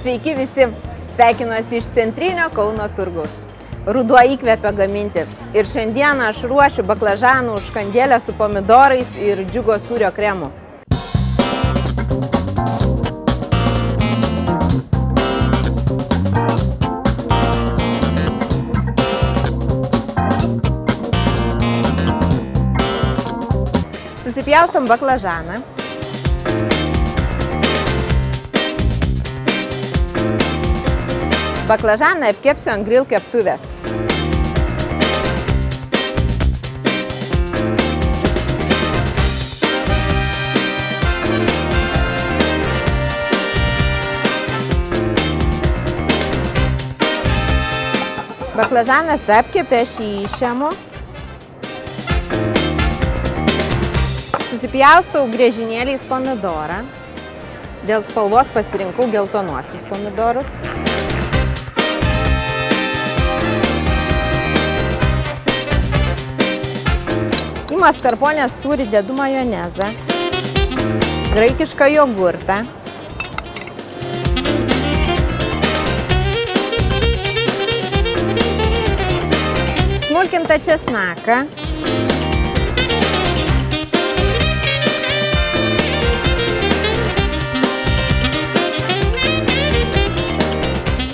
Sveiki visi, sveikinuosi iš centrinio Kauno turgaus. Ruduo įkvepia gaminti ir šiandieną aš ruošiu baklažanų užkandėlę su pomidorais ir džiugo sūrio kremu. Susipjaustom baklažaną. Baklažaną apkepsiu ant grill keptuvės. Baklažanas apkepė, aš jį išėmu. Susipjaustau griežinėliais pomidorą. Dėl spalvos pasirinkau geltonuosius pomidorus. Į maskarponės sūrį dedu majonezą, graikišką jogurtą, smulkintą česnaką,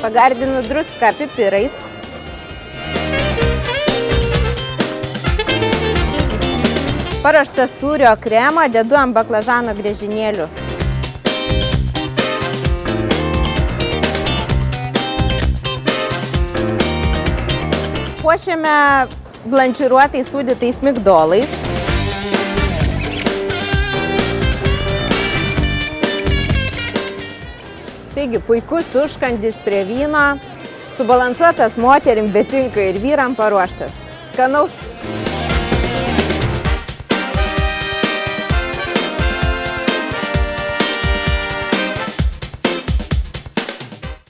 pagardinu druską pipirais, paruoštą sūrio kremą dedu ant baklažano griežinėlių. Puošiame blanširuotais sūdytais migdolais. Taigi puikus užkandis prie vyno, subalansuotas moterim, bet tinka ir vyram paruoštas. Skanaus!